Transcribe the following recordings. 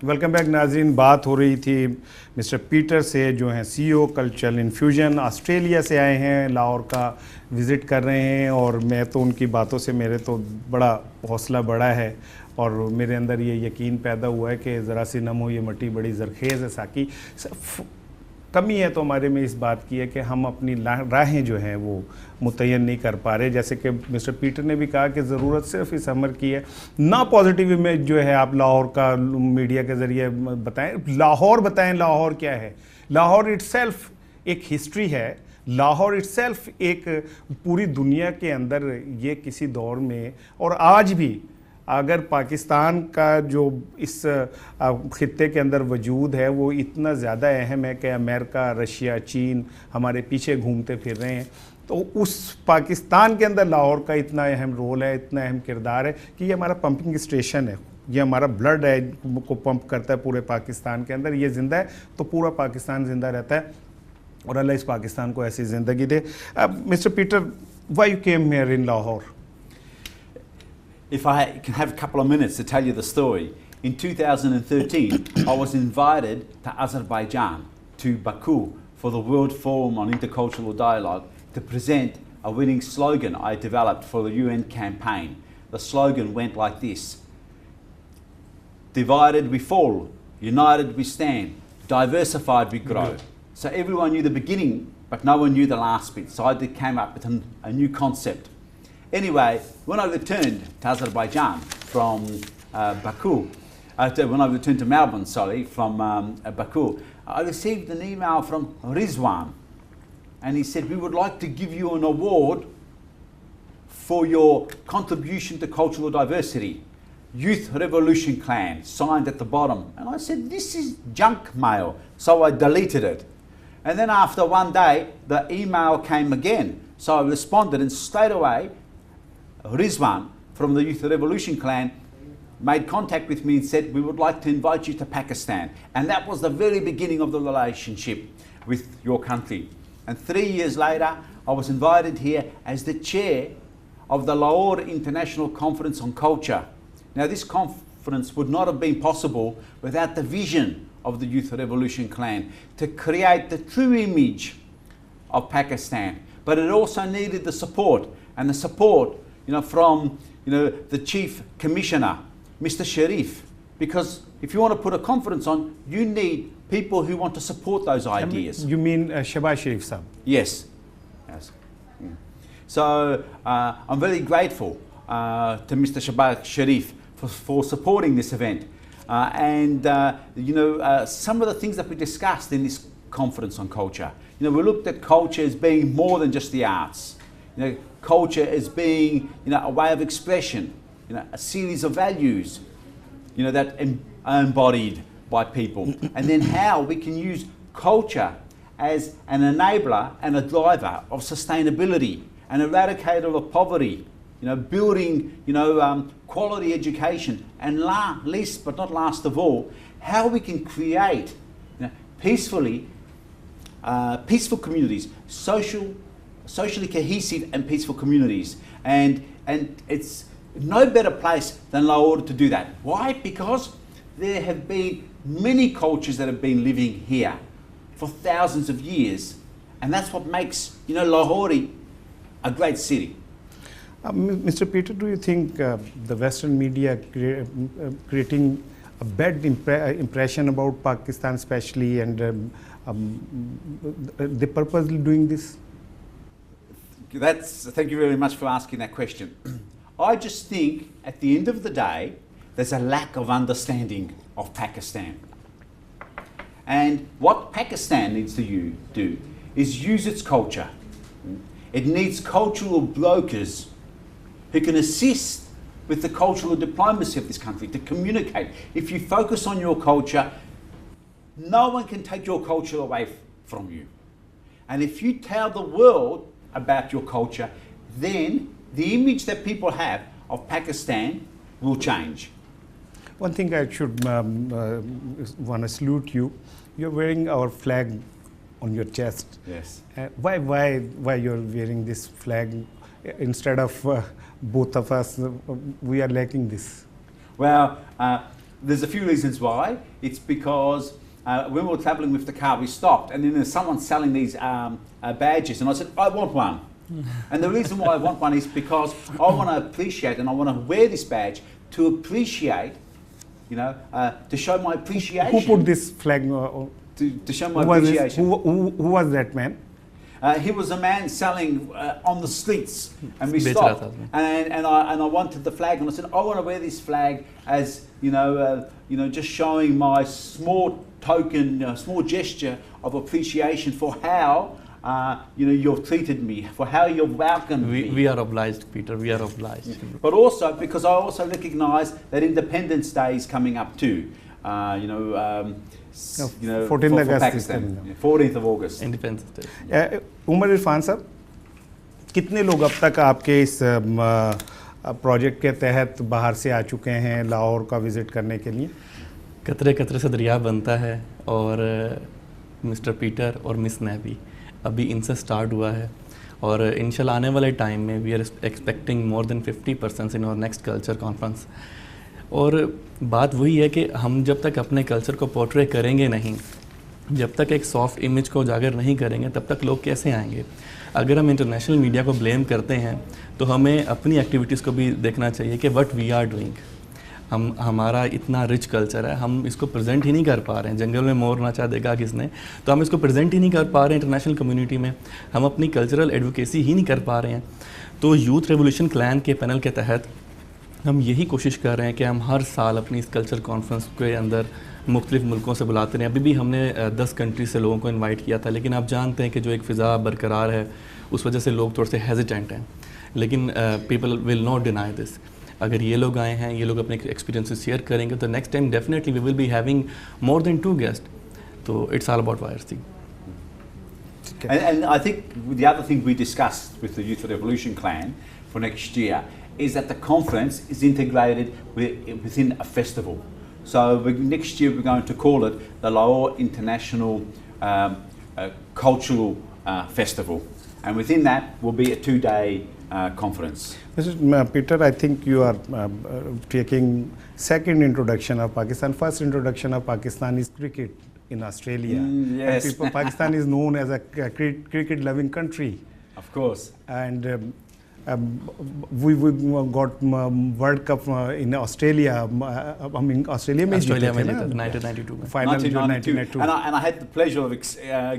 Welcome back नाज़रीन। बात हो रही थी मिस्टर पीटर से, जो हैं सीईओ कल्चरल इन्फ्यूजन, ऑस्ट्रेलिया से आए हैं, लाहौर का विज़िट कर रहे हैं। और मैं तो उनकी बातों से मेरे तो बड़ा हौसला बढ़ा है और मेरे अंदर ये यकीन पैदा हुआ है कि ज़रा सी नम हो ये मट्टी बड़ी ज़रखेज़ है। साकी कमी है तो हमारे में इस बात की है कि हम अपनी राहें जो हैं वो मुतय्यन नहीं कर पा रहे। जैसे कि मिस्टर पीटर ने भी कहा कि ज़रूरत सिर्फ इस अमर की है ना। पॉजिटिव इमेज जो है आप लाहौर का मीडिया के ज़रिए बताएं, लाहौर बताएं, लाहौर क्या है। लाहौर इट्सेल्फ एक हिस्ट्री है, लाहौर इट्सेल्फ एक पूरी दुनिया के अंदर ये किसी दौर में और आज भी अगर पाकिस्तान का जो इस ख़ित्ते के अंदर वजूद है वो इतना ज़्यादा अहम है कि अमेरिका, रशिया, चीन हमारे पीछे घूमते फिर रहे हैं, तो उस पाकिस्तान के अंदर लाहौर का इतना अहम रोल है, इतना अहम किरदार है कि ये हमारा पंपिंग स्टेशन है, ये हमारा ब्लड है को पंप करता है पूरे पाकिस्तान के अंदर। ये ज़िंदा है तो पूरा पाकिस्तान ज़िंदा रहता है और अल्लाह इस पाकिस्तान को ऐसी ज़िंदगी दे। Mister Peter, why you came here in Lahore? If I can have a couple of minutes to tell you the story. In 2013, I was invited to Azerbaijan, to Baku, for the World Forum on Intercultural Dialogue to present a winning slogan I developed for the UN campaign. The slogan went like this: divided we fall, united we stand, diversified we grow. So everyone knew the beginning, but no one knew the last bit. So I came up with a new concept. Anyway, when I returned to Azerbaijan from Baku, when I returned to Melbourne, from Baku, I received an email from Rizwan, and he said, we would like to give you an award for your contribution to cultural diversity. Youth Revolution Clan, signed at the bottom. And I said, this is junk mail. So I deleted it. And then after one day, the email came again. So I responded, and straight away, Rizwan from the Youth Revolution Clan made contact with me and said, we would like to invite you to Pakistan. And that was the very beginning of the relationship with your country. And 3 years later, I was invited here as the chair of the Lahore International Conference on Culture. Now, this conference would not have been possible without the vision of the Youth Revolution Clan to create the true image of Pakistan. But it also needed the support, and the support from the Chief Commissioner, Mr. Sharif, because if you want to put a conference on, you need people who want to support those ideas. You mean Shahbaz Sharif Sahab? Yes. Yes. So I'm very grateful to Mr. Shahbaz Sharif for supporting this event. Some of the things that we discussed in this conference on culture, we looked at culture as being more than just the arts. Culture as being, a way of expression, a series of values, that are embodied by people. And then how we can use culture as an enabler and a driver of sustainability, an eradicator of poverty, building, quality education, and least but not last of all, how we can create peaceful communities, socially cohesive and peaceful communities, and it's no better place than Lahore to do that. Why? Because there have been many cultures that have been living here for thousands of years, and that's what makes Lahore a great city. Mr. Peter, do you think the Western media creating a bad impression about Pakistan especially, and they purposely doing this? Thank you very much for asking that question. I just think at the end of the day, there's a lack of understanding of Pakistan. And what Pakistan needs to do is use its culture. It needs cultural brokers who can assist with the cultural diplomacy of this country to communicate. If you focus on your culture, no one can take your culture away from you. And if you tell the world about your culture, then the image that people have of Pakistan will change. One thing I should want to salute you. You're wearing our flag on your chest. Yes. Why you're wearing this flag instead of both of us? We are lacking this. Well, there's a few reasons why. It's because when we were travelling with the car, we stopped, and then there's someone selling these badges, and I said, I want one. And the reason why I want one is because I want to appreciate, and I want to wear this badge to appreciate, to show my appreciation. Who put this flag? To show my appreciation. Who was that man? He was a man selling on the streets, and we stopped, and I wanted the flag, and I said, I want to wear this flag as just showing my small token, small gesture of appreciation for how you've treated me, for how you've welcomed me. We are obliged, Peter. We are obliged. But also because I also recognise that Independence Day is coming up too. 14th for Pakistan. 14th of August. Independence Day. Umar Irfan sahab, कितने लोग अब तक आपके इस project के तहत बाहर से आ चुके हैं लाहौर का विज़िट करने के लिए? कतरे कतरे से दरिया बनता है, और मिस्टर पीटर और मिस नेवी अभी इनसे स्टार्ट हुआ है, और इंशाल्लाह आने वाले टाइम में we are expecting more than 50% in our next culture conference. और बात वही है कि हम जब तक अपने कल्चर को पोर्ट्रे करेंगे नहीं, जब तक एक सॉफ्ट इमेज को उजागर नहीं करेंगे, तब तक लोग कैसे आएंगे? अगर हम इंटरनेशनल मीडिया को ब्लेम करते हैं तो हमें अपनी एक्टिविटीज़ को भी देखना चाहिए कि व्हाट वी आर डूइंग। हमारा इतना रिच कल्चर है, हम इसको प्रेजेंट ही नहीं कर पा रहे हैं। जंगल में मोर नाचा देखा किसने, तो हम इसको प्रेजेंट ही नहीं कर पा रहे हैं इंटरनेशनल कम्युनिटी में, हम अपनी कल्चरल एडवोकेसी ही नहीं कर पा रहे हैं। तो यूथ रेवोल्यूशन क्लैन के पैनल के तहत हम यही कोशिश कर रहे हैं कि हम हर साल अपनी इस कल्चर कॉन्फ्रेंस के अंदर मुख्तलिफ मुल्कों से बुलाते हैं। अभी भी हमने 10 कंट्री से लोगों को इनवाइट किया था, लेकिन आप जानते हैं कि जो एक फ़िज़ा बरकरार है उस वजह से लोग थोड़े से हेजिटेंट हैं। लेकिन people will not deny this. अगर ये लोग आए हैं, ये लोग अपने एक्सपीरियंसेस शेयर करेंगे, तो next time definitely we will be having more than 2 guest. तो इट्स ऑल अबाउट वायरसी। And I think the other thing we discussed with the Youth Revolution Clan for next year is that the conference is integrated within a festival. So next year we're going to call it the Lahore International Cultural Festival, and within that will be a 2-day conference. Mr. Peter, I think you are taking second introduction of Pakistan. First introduction of Pakistan is cricket in Australia. Yes. And Pakistan is known as a cricket-loving country. Of course. And we got World Cup in Australia. I mean, Australia में 1992 में. Final 1992. And I had the pleasure of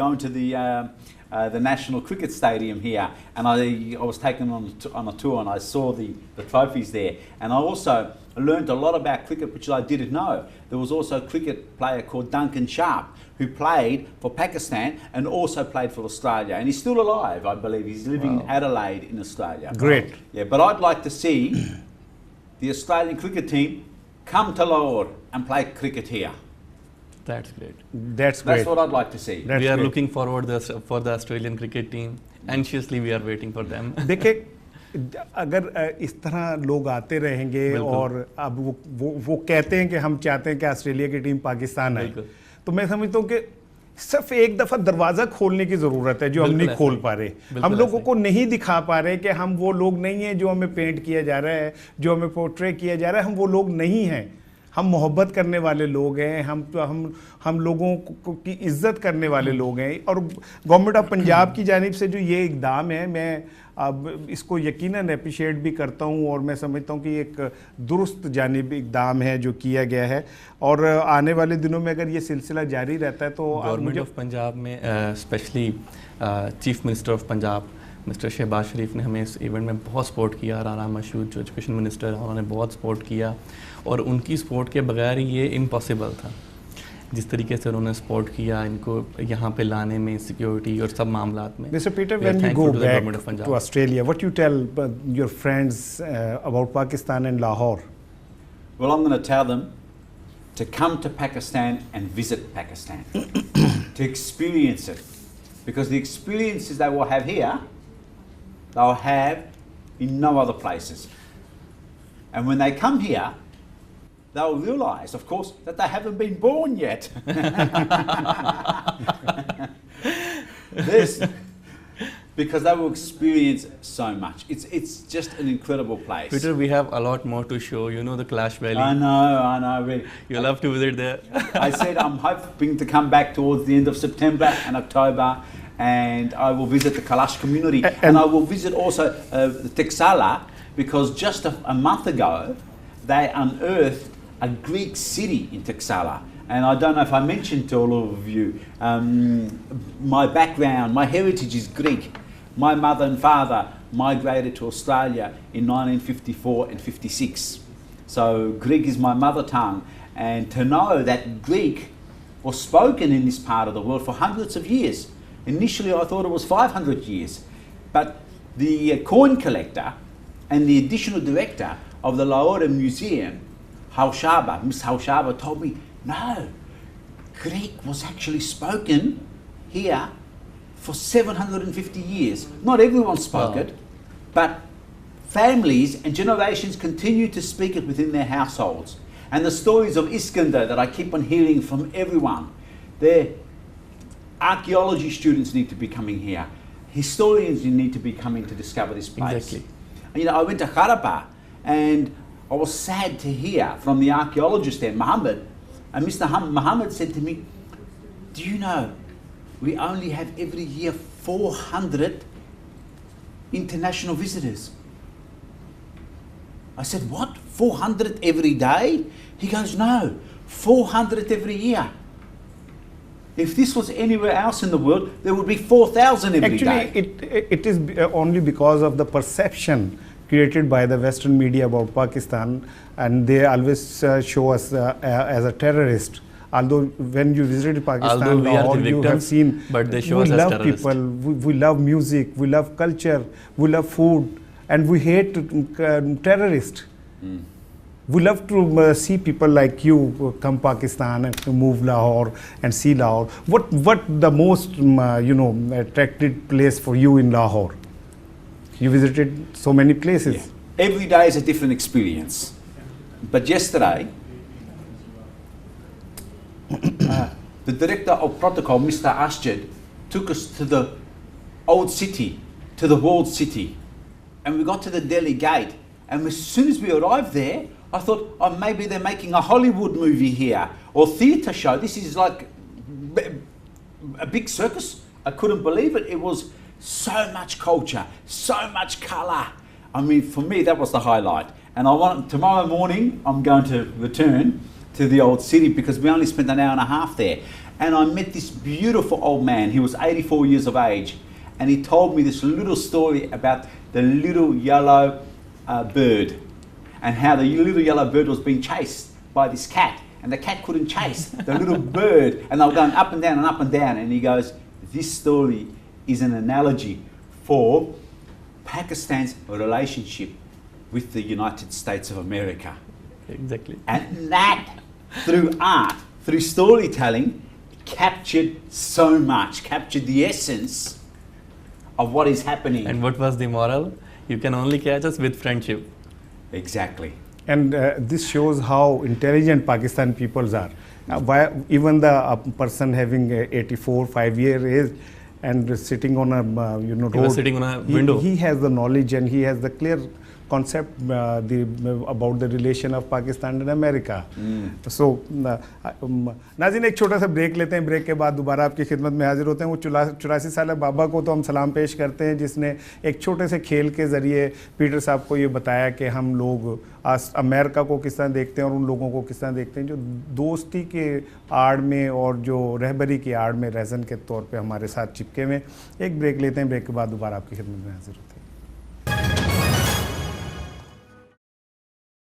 going to the National Cricket Stadium here, and I was taken on a tour, and I saw the trophies there, and I also learned a lot about cricket, which I didn't know. There was also a cricket player called Duncan Sharp who played for Pakistan and also played for Australia, and he's still alive, I believe. He's living in Adelaide in Australia. Great. Yeah, but I'd like to see the Australian cricket team come to Lahore and play cricket here. That's great. That's great. That's what I'd like to see. We are looking forward for the Australian cricket team. Anxiously we are waiting for them. देखिए, अगर इस तरह लोग आते रहेंगे और अब वो कहते हैं कि हम चाहते हैं कि ऑस्ट्रेलिया की टीम पाकिस्तान आए, तो मैं समझता हूँ कि सिर्फ एक दफ़ा दरवाज़ा खोलने की ज़रूरत है जो हम नहीं खोल पा रहे। हम लोगों को नहीं दिखा पा रहे कि हम वो लोग नहीं हैं जो हमें पेंट किया जा रहा है, जो हमें पोर्ट्रे किया जा रहा है। हम वो लोग नहीं हैं। हम मोहब्बत करने वाले लोग हैं, हम लोगों की इज़्ज़त करने वाले लोग हैं। और गवर्नमेंट ऑफ पंजाब की जानिब से जो ये इक़दाम है, मैं अब इसको यकीनन अप्रिशिएट भी करता हूँ, और मैं समझता हूँ कि एक दुरुस्त जानिब इक़दाम है जो किया गया है। और आने वाले दिनों में अगर ये सिलसिला जारी रहता है तो गवर्नमेंट ऑफ पंजाब में specially chief minister of Punjab mister Shahbaz Sharif ने हमें इस इवेंट में बहुत सपोर्ट किया। राना मशहूद जो एजुकेशन मिनिस्टर हैं, उन्होंने बहुत सपोर्ट किया, और उनकी सपोर्ट के बगैर ये इम्पॉसिबल था। जिस तरीके से उन्होंने सपोर्ट किया इनको यहाँ पे लाने में, सिक्योरिटी और सब मामलात में। Mr. Peter, when you go back to Australia, what you tell your friends about Pakistan and Lahore? Well, I'm going to tell them to come to Pakistan and visit Pakistan, to experience it, because the experiences they will have here, they'll have in no other places. And when they come here, they'll realise, of course, that they haven't been born yet. because they will experience so much. It's just an incredible place. Peter, we have a lot more to show. You know the Clash Valley. I know. You love to visit there. I said I'm hoping to come back towards the end of September and October, and I will visit the Kalash community, and I will visit also the Texala, because just a month ago they unearthed a Greek city in Texala. And I don't know if I mentioned to all of you, my background, my heritage is Greek. My mother and father migrated to Australia in 1954 and 56. So Greek is my mother tongue. And to know that Greek was spoken in this part of the world for hundreds of years. Initially I thought it was 500 years. But the coin collector and the additional director of the Lahore Museum, Haushaba, Miss Haushaba, told me, no, Greek was actually spoken here for 750 years. Not everyone spoke it, but families and generations continue to speak it within their households. And the stories of Iskander that I keep on hearing from everyone, their archaeology students need to be coming here. Historians need to be coming to discover this place. Exactly. You know, I went to Harappa and I was sad to hear from the archaeologist there, Muhammad, and Mr. Muhammad said to me, do you know, we only have every year 400 international visitors. I said, what, 400 every day? He goes, no, 400 every year. If this was anywhere else in the world, there would be 4,000 every day. Actually, it is only because of the perception created by the Western media about Pakistan, and they always show us as a terrorist. Although when you visited Pakistan, Lahore, you have seen, but they show we us as love terrorists. people, we love music, we love culture, we love food, and we hate terrorists. We love to see people like you come Pakistan and to move Lahore and see Lahore. What the most attractive place for you in Lahore? You visited so many places. Yeah. Every day is a different experience. But yesterday, the director of protocol, Mr. Ashjad, took us to the old city, to the walled city. And we got to the Delhi gate. And as soon as we arrived there, I thought, oh, maybe they're making a Hollywood movie here or theatre show. This is like a big circus. I couldn't believe it. It was so much culture, so much colour. I mean, for me, that was the highlight. And tomorrow morning, I'm going to return to the old city because we only spent an hour and a half there. And I met this beautiful old man. He was 84 years of age. And he told me this little story about the little yellow bird and how the little yellow bird was being chased by this cat. And the cat couldn't chase the little bird. And they were going up and down and up and down. And he goes, this story is an analogy for Pakistan's relationship with the United States of America. Exactly. And that, through art, through storytelling, captured so much, captured the essence of what is happening. And what was the moral? You can only catch us with friendship. Exactly. And this shows how intelligent Pakistan peoples are. Why even the person having 84, 5-year age and sitting on a road, He was sitting on a window. He has the knowledge and he has the clear concept about the relation of Pakistan and America. So, नाज़रीन एक छोटा सा break लेते हैं. Break के बाद दोबारा आपकी खिदमत में हाजिर होते हैं. वो 84 साल बाबा को तो हम सलाम पेश करते हैं जिसने एक छोटे से खेल के ज़रिए पीटर साहब को ये बताया कि हम लोग अमेरिका को किस तरह देखते हैं और उन लोगों को किस तरह देखते हैं जो दोस्ती के आड़ में और जो रहबरी की आड़ में रहसन के तौर पे हमारे साथ चिपके हुए. एक ब्रेक लेते हैं. ब्रेक के बाद दोबारा आपकी खिदमत में हाजिर होते हैं.